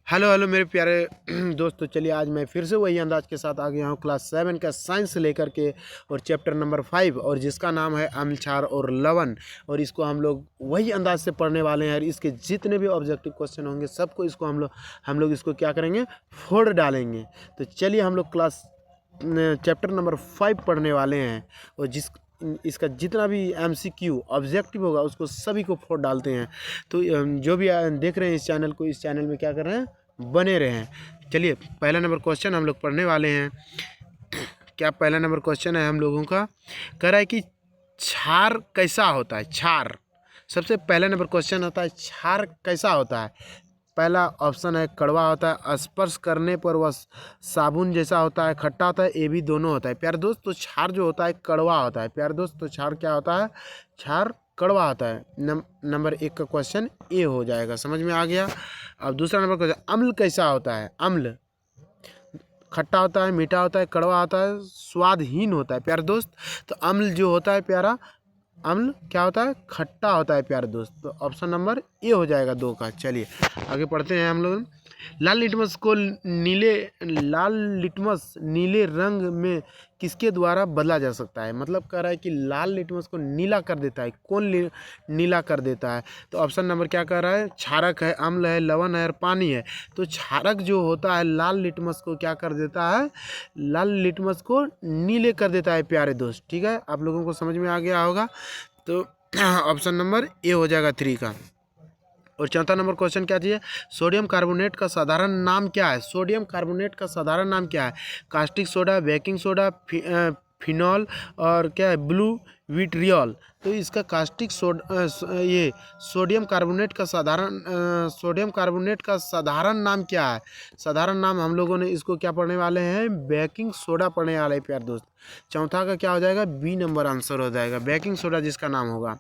Hello hello मेरे प्यारे दोस्तों, चलिए आज मैं फिर से वही अंदाज के साथ आ गया हूँ क्लास 7 का साइंस से लेकर के और चैप्टर नंबर 5 और जिसका नाम है अम्ल क्षार और लवण। और इसको हम लोग वही अंदाज से पढ़ने वाले हैं और इसके जितने भी ऑब्जेक्टिव क्वेश्चन होंगे सबको इसको हम लोग इसको क्या करेंगे, फोड़ डालेंगे। तो चलिए हम लोग क्लास चैप्टर नंबर 5 पढ़ने वाले हैं और इसका जितना भी MCQ ऑब्जेक्टिव होगा उसको सभी को फोड़ डालते हैं। तो जो भी देख रहे हैं इस चैनल को, इस चैनल में क्या कर रहे हैं, बने रहें। चलिए पहला नंबर क्वेश्चन हम लोग पढ़ने वाले हैं। क्या पहला नंबर क्वेश्चन है हम लोगों का, कह रहा है कि क्षार कैसा होता है। क्षार सबसे पहला नंबर क्वेश्चन होता है, क्षार कैसा होता है। पहला ऑप्शन है कड़वा होता है, स्पर्श करने पर वह साबुन जैसा होता है, खट्टा होता है, ये भी दोनों होता है। प्यारे दोस्त, तो क्षार जो होता है कड़वा होता है। प्यारे दोस्त, तो क्षार क्या होता है, क्षार कड़वा होता है। नंबर 1 का क्वेश्चन ए हो जाएगा। समझ में आ गया। अब दूसरा नंबर क्वेश्चन, अम्ल कैसा होता है। अम्ल खट्टा होता है, मीठा होता है, कड़वा होता है, स्वादहीन होता है। प्यारे दोस्त, तो अम्ल जो होता है प्यारा, अम्ल क्या होता है, खट्टा होता है प्यारे दोस्त। तो ऑप्शन नंबर ए हो जाएगा 2 का। चलिए आगे पढ़ते हैं हम लोग। लाल लिटमस नीले रंग में किसके द्वारा बदला जा सकता है। मतलब कह रहा है कि लाल लिटमस को नीला कर देता है, कौन नीला कर देता है। तो ऑप्शन नंबर क्या कह रहा है, क्षारक है, अम्ल है, लवण है और पानी है। तो क्षारक जो होता है लाल लिटमस को क्या कर देता है, लाल लिटमस को नीले कर देता है प्यारे दोस्त। ठीक है, आप लोगों को समझ में आ गया होगा। तो ऑप्शन नंबर ए हो जाएगा 3 का। और चौथा नंबर क्वेश्चन क्या चाहिए, सोडियम कार्बोनेट का साधारण नाम क्या है। सोडियम कार्बोनेट का साधारण नाम क्या है। Caustic soda, baking soda, phenol और क्या है, ब्लू विट्रियल। तो इसका कास्टिक सोडा, ये सोडियम कार्बोनेट का साधारण नाम क्या है। साधारण नाम हम लोगों ने इसको क्या पढ़ने वाले हैं, बेकिंग सोडा पढ़ने वाले हैं प्यार दोस्त। चौथा का क्या हो जाएगा, बी नंबर आंसर हो जाएगा, बेकिंग सोडा जिसका नाम होगा।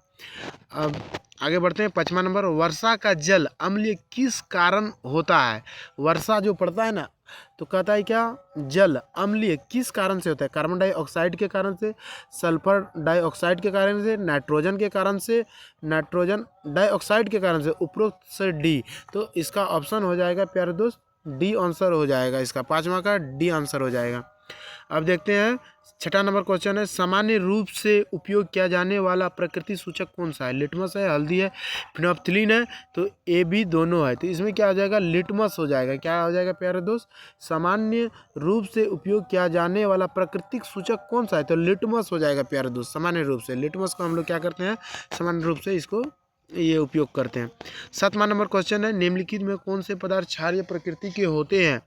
अब आगे बढ़ते हैं। 5वां नंबर, वर्षा का जल अम्लीय किस कारण होता है। वर्षा जो पड़ता है ना, तो कहता है क्या, जल अम्लीय किस कारण से होता है। कार्बन डाइऑक्साइड के कारण से, सल्फर डाइऑक्साइड के कारण से, नाइट्रोजन के कारण से, नाइट्रोजन डाइऑक्साइड के कारण से, उपरोक्त से डी। तो इसका ऑप्शन हो जाएगा प्यारे दोस्त डी आंसर हो जाएगा इसका। 5वां का डी आंसर हो जाएगा। अब देखते हैं 6वां नंबर क्वेश्चन है, सामान्य रूप से उपयोग किया जाने वाला प्रकृति सूचक कौन सा है। लिटमस है, हल्दी है, फिनोप्थिलीन है। तो ए बी दोनों है। तो इसमें क्या हो जाएगा, लिटमस हो जाएगा। क्या हो जाएगा प्यारे दोस्त, सामान्य रूप से उपयोग किया जाने वाला प्राकृतिक सूचक कौन सा है। तो लिटमस हो जाएगा प्यारे दोस्त। सामान्य रूप से लिटमस को हम लोग क्या करते हैं, सामान्य रूप से इसको ये उपयोग करते हैं। 7वां नंबर क्वेश्चन है, निम्नलिखित में कौन से पदार्थ क्षारीय प्रकृति के होते हैं।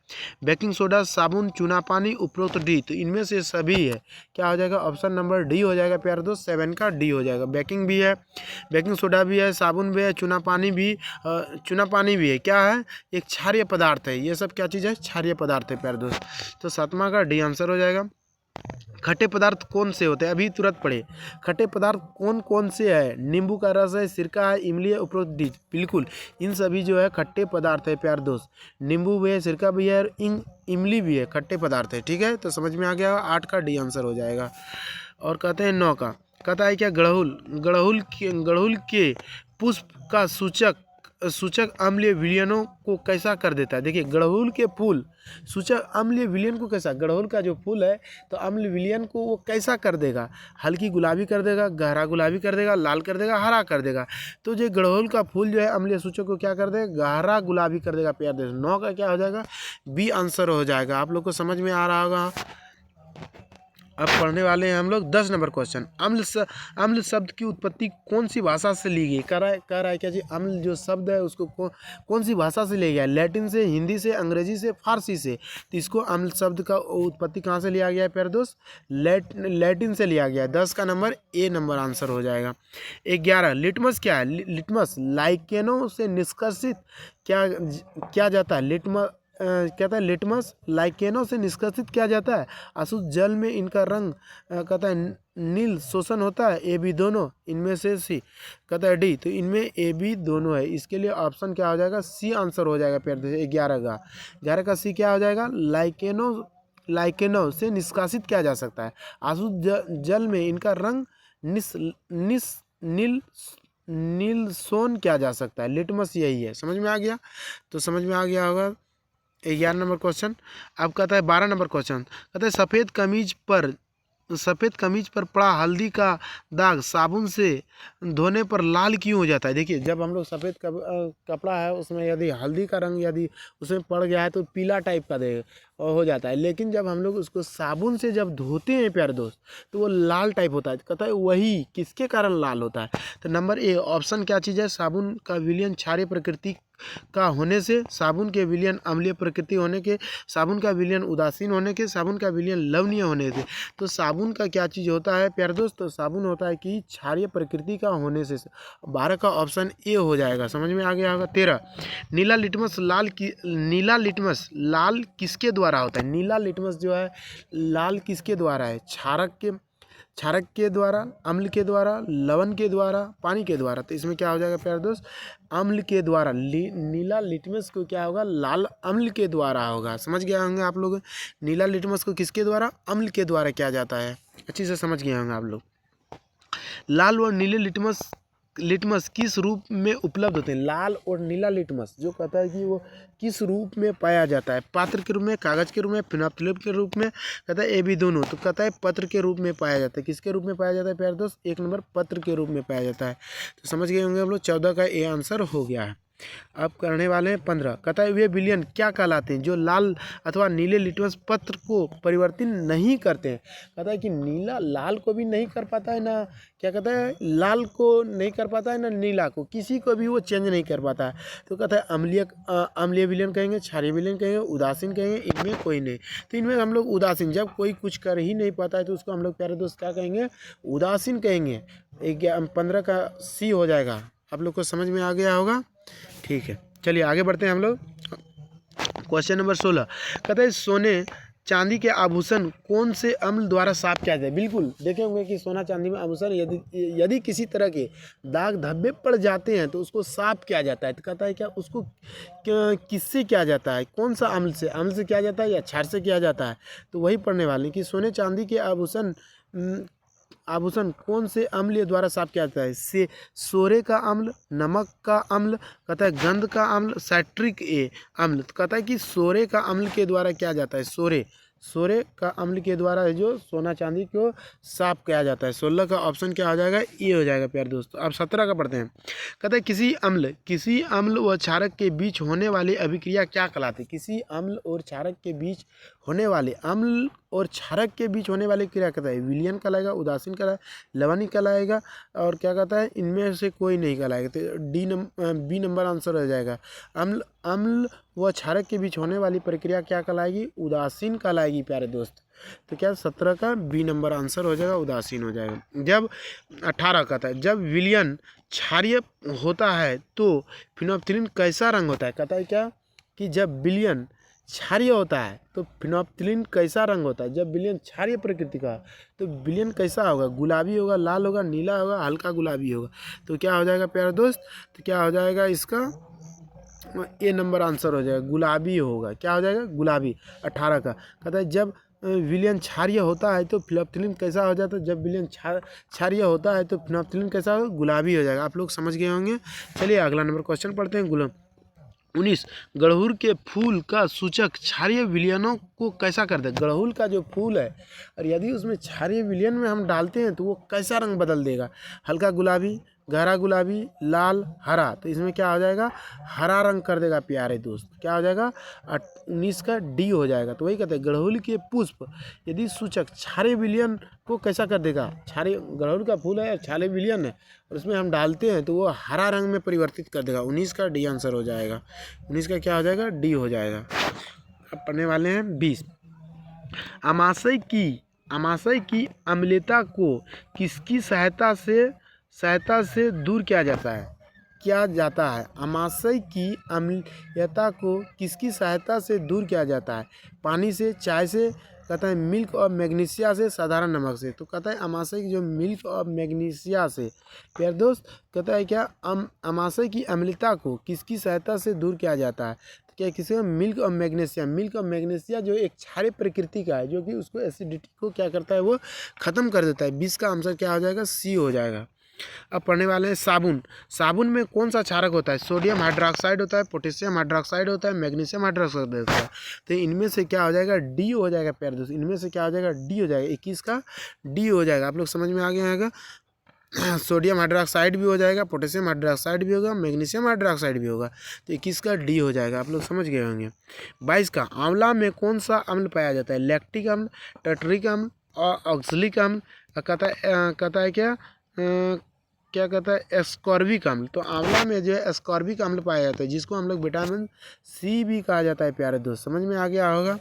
बेकिंग सोडा, साबुन, चूना पानी, उपरोक्त डी। तो इनमें से सभी है। क्या हो जाएगा, ऑप्शन नंबर डी हो जाएगा प्यारे दोस्त। 7 का डी हो जाएगा। बेकिंग भी है, बेकिंग सोडा भी है, साबुन भी है, चूना पानी भी है। क्या है, एक क्षारीय पदार्थ है। ये सब क्या चीज़ है, क्षारीय पदार्थ है प्यारे दोस्त। तो 7वां का डी आंसर हो जाएगा। खट्टे पदार्थ कौन से होते हैं, अभी तुरंत पढ़े। खट्टे पदार्थ कौन कौन से है, नींबू का रस है, सिरका है, इमली है, उपरोक्त डी। बिल्कुल इन सभी जो है खट्टे पदार्थ है प्यार दोस्त। नींबू भी है, सिरका भी है और इमली भी है, खट्टे पदार्थ है। ठीक है, तो समझ में आ गया। 8 का डी आंसर हो जाएगा। और कहते हैं 9 का, कहता है क्या, गड़हुल के पुष्प का सूचक अम्लीय विलयनों को कैसा कर देता है। देखिए गड़हुल के फूल सूचक अम्लीय विलयन को कैसा, गड़हुल का जो फूल है तो अम्ल विलयन को वो कैसा कर देगा, हल्की गुलाबी कर देगा, गहरा गुलाबी कर देगा, लाल कर देगा, हरा कर देगा। तो जो गड़हुल का फूल जो है अम्लीय सूचक को क्या कर देगा, गहरा गुलाबी कर देगा प्यार देश। 9 का क्या हो जाएगा, बी आंसर हो जाएगा। आप लोग को समझ में आ रहा होगा। अब पढ़ने वाले हैं हम लोग 10 नंबर क्वेश्चन, अम्ल शब्द की उत्पत्ति कौन सी भाषा से ली गई। कह रहा है क्या जी, अम्ल जो शब्द है उसको कौन सी भाषा से लिया गया, लैटिन से, हिंदी से, अंग्रेजी से, फारसी से। तो इसको अम्ल शब्द का उत्पत्ति कहाँ से लिया गया है प्यारे दोस्त, लैटिन से लिया गया है। 10 का नंबर ए नंबर आंसर हो जाएगा। 11 लिटमस क्या है। लिटमस लाइकेनों से निष्कर्षित क्या जाता है। कहता है लिटमस लाइकेनों से निष्कासित किया जाता है। अशुद्ध जल में इनका रंग कहता है नील शोषण होता है। ए बी दोनों, इनमें से सी। कहता है डी, तो इनमें ए बी दोनों है। इसके लिए ऑप्शन क्या हो जाएगा, सी आंसर हो जाएगा प्यारे। 11 का सी क्या हो जाएगा, लाइकेनों से निष्कासित किया जा सकता है। अशुद्ध जल में इनका रंग नील सोन किया जा सकता है। लिटमस यही है। समझ में आ गया, तो समझ में आ गया होगा। 11 नंबर क्वेश्चन। अब कहता है 12 नंबर क्वेश्चन, कहता है सफ़ेद कमीज पर पड़ा हल्दी का दाग साबुन से धोने पर लाल क्यों हो जाता है। देखिए, जब हम लोग सफ़ेद कपड़ा है उसमें यदि हल्दी का रंग यदि उसमें पड़ गया है तो पीला टाइप का दे हो जाता है, लेकिन जब हम लोग उसको साबुन से जब धोते हैं प्यारे दोस्त तो वो लाल टाइप होता है। कहता है वही किसके कारण लाल होता है। तो नंबर ए ऑप्शन क्या चीज़ है, साबुन का विलयन क्षारीय प्रकृति का होने से, साबुन के विलयन अम्लीय प्रकृति होने के, साबुन का विलयन उदासीन होने के, साबुन का विलयन लवणीय होने से। तो साबुन का क्या चीज़ होता है प्यारे दोस्त, तो साबुन होता है कि क्षारीय प्रकृति का होने से। 12 का ऑप्शन ए हो जाएगा, समझ में आ गया होगा। 13 नीला लिटमस लाल किसके द्वारा होता है। नीला लिटमस जो है लाल किसके द्वारा है, क्षारक के द्वारा, अम्ल के द्वारा, लवण के द्वारा, पानी के द्वारा। तो इसमें क्या हो जाएगा प्यारे दोस्त, अम्ल के द्वारा। नीला लिटमस को क्या होगा, लाल अम्ल के द्वारा होगा। समझ गए होंगे आप लोग, नीला लिटमस को किसके द्वारा, अम्ल के द्वारा किया जाता है। अच्छी से समझ गए होंगे आप लोग। लाल व नीले लिटमस किस रूप में उपलब्ध होते हैं। लाल और नीला लिटमस जो कहता है कि वो किस रूप में पाया जाता है, पात्र के रूप में, कागज के रूप में, फिनोप्थिलिन के रूप में, कहता है ए भी दोनों। तो कहता है पत्र के रूप में पाया जाता है। किसके रूप में पाया जाता है प्यारे दोस्त, 1 नंबर पत्र के रूप में पाया जाता है। तो समझ गए होंगे हम लोग, 14 का ए आंसर हो गया है। अब करने वाले हैं 15। कहता है वे विलयन क्या कहलाते हैं जो लाल अथवा नीले लिटमस पत्र को परिवर्तित नहीं करते हैं। कहता है कि नीला लाल को भी नहीं कर पाता है ना, क्या कहता है, लाल को नहीं कर पाता है ना नीला को, किसी को भी वो चेंज नहीं कर पाता है। तो कहता है अम्लीय विलयन कहेंगे, क्षारीय विलयन कहेंगे, उदासीन कहेंगे, इनमें कोई नहीं। तो इनमें हम लोग उदासीन, जब कोई कुछ कर ही नहीं पाता है तो उसको हम लोग प्यारे दोस्त क्या कहेंगे, उदासीन कहेंगे। 15 का सी हो जाएगा। आप लोग को समझ में आ गया होगा, ठीक है। चलिए आगे बढ़ते हैं हम लोग। क्वेश्चन नंबर 16 कहते हैं सोने चांदी के आभूषण कौन से अम्ल द्वारा साफ किया जाए। बिल्कुल देखे होंगे कि सोना चांदी में आभूषण यदि किसी तरह के दाग धब्बे पड़ जाते हैं तो उसको साफ किया जाता है। तो कहता है क्या उसको किससे किया जाता है, कौन सा अम्ल से किया जाता है या क्षार से किया जाता है। तो वही पढ़ने वाले कि सोने चांदी के आभूषण कौन से अम्ल द्वारा साफ किया जाता है। से सोरे का अम्ल, नमक का अम्ल, कहता है गंध का अम्ल, साइट्रिक अम्ल। तो कहता है कि सोरे का अम्ल के द्वारा किया जाता है। सोरे का अम्ल के द्वारा जो सोना चांदी को साफ किया जाता है। 16 का ऑप्शन क्या हो जाएगा, ये हो जाएगा प्यारे दोस्तों। अब 17 का पढ़ते हैं। कहते हैं किसी अम्ल व क्षारक के बीच होने वाली अभिक्रिया क्या कहलाती है। किसी अम्ल और क्षारक के बीच होने वाले होने वाली क्रिया कहता है विलयन कहलाएगा, उदासीन कहलाएगा, लवणीय कहलाएगा, और क्या कहता है इनमें से कोई नहीं कहलाएगा। तो बी नंबर आंसर हो जाएगा। अम्ल व क्षारक के बीच होने वाली प्रक्रिया क्या कहलाएगी, उदासीन कहलाएगी प्यारे दोस्त। तो क्या 17 का बी नंबर आंसर हो जाएगा, उदासीन हो जाएगा। जब 18 कहता है जब विलयन क्षारीय होता है तो फिनोप्थिलिन कैसा रंग होता है। कहता है क्या कि जब विलयन क्षारीय होता है तो फिनोप्थिलिन कैसा रंग होता है। जब विलयन क्षारीय प्रकृति का तो विलयन कैसा होगा, गुलाबी होगा, लाल होगा, नीला होगा, हल्का गुलाबी होगा। तो क्या हो जाएगा प्यारे दोस्त, तो क्या हो जाएगा इसका ए नंबर आंसर हो जाएगा, गुलाबी होगा। क्या हो जाएगा, गुलाबी। 18 का कहता है जब विलयन क्षारीय होता है तो फिनोप्थिलिन कैसा हो जाता है। जब विलयन क्षारीय होता है तो फिनोप्थिलिन कैसा होगा, गुलाबी हो जाएगा। आप लोग समझ गए होंगे। चलिए अगला नंबर क्वेश्चन पढ़ते हैं। 19 गुड़हल के फूल का सूचक क्षारीय विलयनों को कैसा कर दे। गुड़हल का जो फूल है और यदि उसमें क्षारीय विलयन में हम डालते हैं तो वो कैसा रंग बदल देगा, हल्का गुलाबी, गहरा गुलाबी, लाल, हरा। तो इसमें क्या हो जाएगा, हरा रंग कर देगा प्यारे दोस्त। क्या हो जाएगा, 19 का डी हो जाएगा। तो वही कहते हैं गुड़हल के पुष्प यदि सूचक क्षारीय विलयन को कैसा कर देगा, क्षारीय गुड़हल का फूल है और क्षारीय विलयन है और उसमें हम डालते हैं तो वो हरा रंग में परिवर्तित कर देगा। 19 का डी आंसर हो जाएगा। 19 का क्या हो जाएगा, डी हो जाएगा। अब पढ़ने वाले हैं 20 अमाशय की अम्लता को किसकी सहायता से दूर किया जाता है। अमाशय की अम्लता को किसकी सहायता से दूर किया जाता है। पानी से, चाय से, कहता है मिल्क और मैग्नीशिया से, साधारण नमक से। तो कहता है अमाशय की जो मिल्क और मैग्नीशिया से प्यारे दोस्त, कहता है क्या अमाशय की अम्लता को किसकी सहायता से दूर किया जाता है। तो क्या किसी का मिल्क और मैग्नीशिया जो एक क्षारीय प्रकृति का है जो कि उसको एसिडिटी को क्या करता है, वो ख़त्म कर देता है। 20 का आंसर क्या हो जाएगा, सी हो जाएगा। अब पढ़ने वाले हैं साबुन। साबुन में कौन सा क्षारक होता है? सोडियम हाइड्रोक्साइड होता है, पोटेशियम हाइड्रोक्साइड होता है, मैग्नीशियम हाइड्रोक्साइड होता है। तो इनमें से क्या हो जाएगा? डी हो जाएगा प्यारे दोस्त। इनमें से क्या हो जाएगा? डी हो जाएगा। 21 का डी हो जाएगा। आप लोग समझ में आ गया होगा। सोडियम हाइड्रोक्साइड भी हो जाएगा, पोटेशियम हाइड्रोक्साइड भी होगा, मैग्नीशियम हाइड्रोक्साइड भी होगा। तो 21 का डी हो जाएगा। आप लोग समझ गए होंगे। 22 का आंवला में कौन सा अम्ल पाया जाता है? लैक्टिक अम्ल, टर्टरिक अम्ल और ऑक्सलिक अम्ल। कहता है क्या कहता है? एस्कॉर्बिक अम्ल। तो आंवला में जो है एस्कॉर्बिक अम्ल पाया जाता है, जिसको हम लोग विटामिन सी भी कहा जाता है प्यारे दोस्त। समझ में आ गया होगा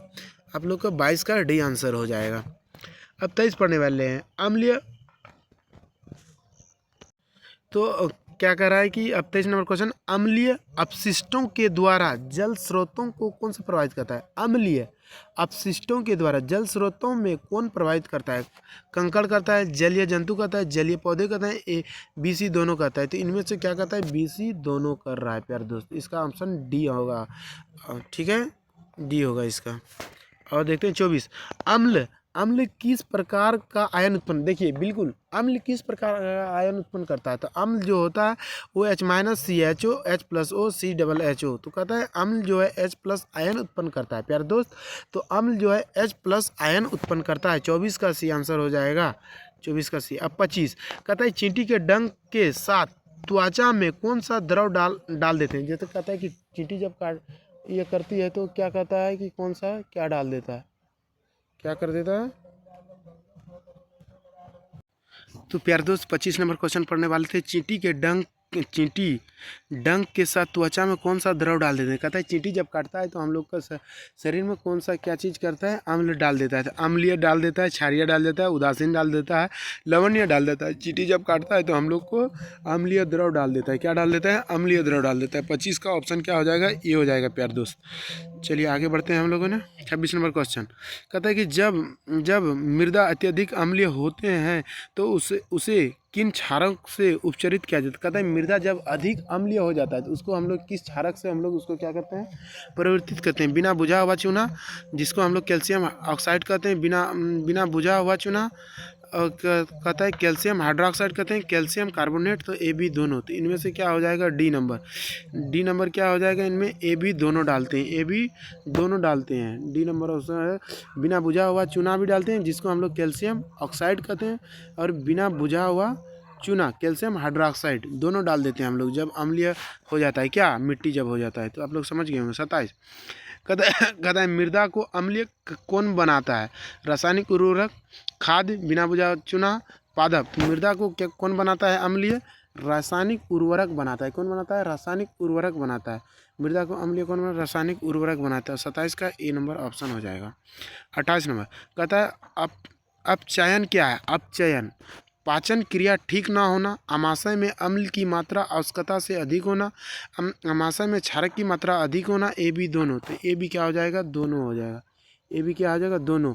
आप लोग का। 22 का डी आंसर हो जाएगा। अब 23 पढ़ने वाले हैं अम्लीय। तो क्या कह रहा है कि अब 23 नंबर क्वेश्चन, अम्लीय अपशिष्टों के द्वारा जल स्रोतों को कौन सा प्रभावित करता है? अम्लीय अपशिष्टों के द्वारा जल स्रोतों में कौन प्रभावित करता है? कंकड़ करता है, जलीय जंतु करता है, जलीय पौधे करता है, ए बी सी दोनों करता है। तो इनमें से क्या करता है? बी सी दोनों कर रहा है प्यारे दोस्त। इसका ऑप्शन डी होगा। ठीक है, डी होगा इसका। और देखते हैं 24, अम्ल। अम्ल किस प्रकार का आयन उत्पन्न, देखिए बिल्कुल अम्ल किस प्रकार का आयन उत्पन्न करता है? तो अम्ल जो होता है वो H-CHO H+O CHO। तो कहता है अम्ल जो है H+ आयन उत्पन्न करता है प्यारे दोस्त। तो अम्ल जो है H+ आयन उत्पन्न करता है। 24 का सी आंसर हो जाएगा। 24 का सी। अब 25 कहता है चींटी के डंक के साथ त्वचा में कौन सा द्रव डाल देते हैं? जैसे कहता है कि चींटी जब काट ये करती है तो क्या कहता है कि कौन सा क्या डाल देता है? क्या कर देता है? तो प्यारे दोस्त 25 नंबर क्वेश्चन पढ़ने वाले थे। चींटी डंक के साथ त्वचा में कौन सा द्रव डाल देते हैं? कहता है चींटी जब काटता है तो हम लोग का शरीर में कौन सा क्या चीज़ करता है? अम्ल डाल देता है। तो अम्लीय डाल देता है, क्षारीय डाल देता है, उदासीन डाल देता है, लवणीय डाल देता है। चींटी जब काटता है तो हम लोग को अम्लीय द्रव डाल देता है। क्या डाल देता है? अम्लीय द्रव डाल देता है। 25 का ऑप्शन क्या हो जाएगा? ये हो जाएगा प्यारे दोस्त। चलिए आगे बढ़ते हैं हम लोगों ने। 26 नंबर क्वेश्चन कहता है कि जब मृदा अत्यधिक अम्लीय होते हैं तो उसे किन क्षारक से उपचारित किया जाता है? कहता है मृदा जब अधिक अम्लीय हो जाता है तो उसको हम लोग किस क्षारक से हम लोग उसको क्या करते हैं? परिवर्तित करते हैं। बिना बुझा हुआ चूना, जिसको हम लोग कैल्शियम ऑक्साइड कहते हैं, बिना बुझा हुआ चूना। और कहता है कैल्शियम हाइड्रोक्साइड कहते हैं, कैल्शियम कार्बोनेट। तो ए बी दोनों। तो इनमें से क्या हो जाएगा? डी नंबर क्या हो जाएगा? इनमें ए बी दोनों डालते हैं। ए बी दोनों डालते हैं। डी नंबर ऑप्शन है। बिना बुझा हुआ चूना भी डालते हैं, जिसको हम लोग कैल्शियम ऑक्साइड कहते हैं, और बिना बुझा हुआ चूना कैल्शियम हाइड्रोक्साइड दोनों डाल देते हैं हम लोग जब अम्लीय हो जाता है। क्या? मिट्टी जब हो जाता है। तो आप लोग समझ गए होंगे। 27 कहता है मृदा को अम्लीय कौन बनाता है? रासायनिक उर्वरक, खाद, बिना बुझा चूना, पादप। तो मृदा को क्या कौन बनाता है अम्लीय? रासायनिक उर्वरक बनाता है। कौन बनाता है? रासायनिक उर्वरक बनाता है। मृदा को अम्लीय कौन बनाता है? रासायनिक उर्वरक बनाता है। 27 का ए नंबर ऑप्शन हो जाएगा। 28 नंबर कहता है अपचयन क्या है? अपचयन पाचन क्रिया ठीक ना होना, आमाशय में अम्ल की मात्रा आवश्यकता से अधिक होना, आमाशय में क्षारक की मात्रा अधिक होना, ए बी दोनों। तो ए बी क्या हो जाएगा? दोनों हो जाएगा। ए बी क्या हो जाएगा? दोनों।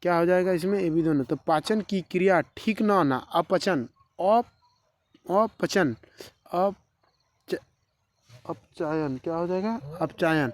क्या हो जाएगा इसमें? ए बी दोनों। तो पाचन की क्रिया ठीक ना होना, अपचन, अपचन, अपचयन क्या हो जाएगा? अपचयन।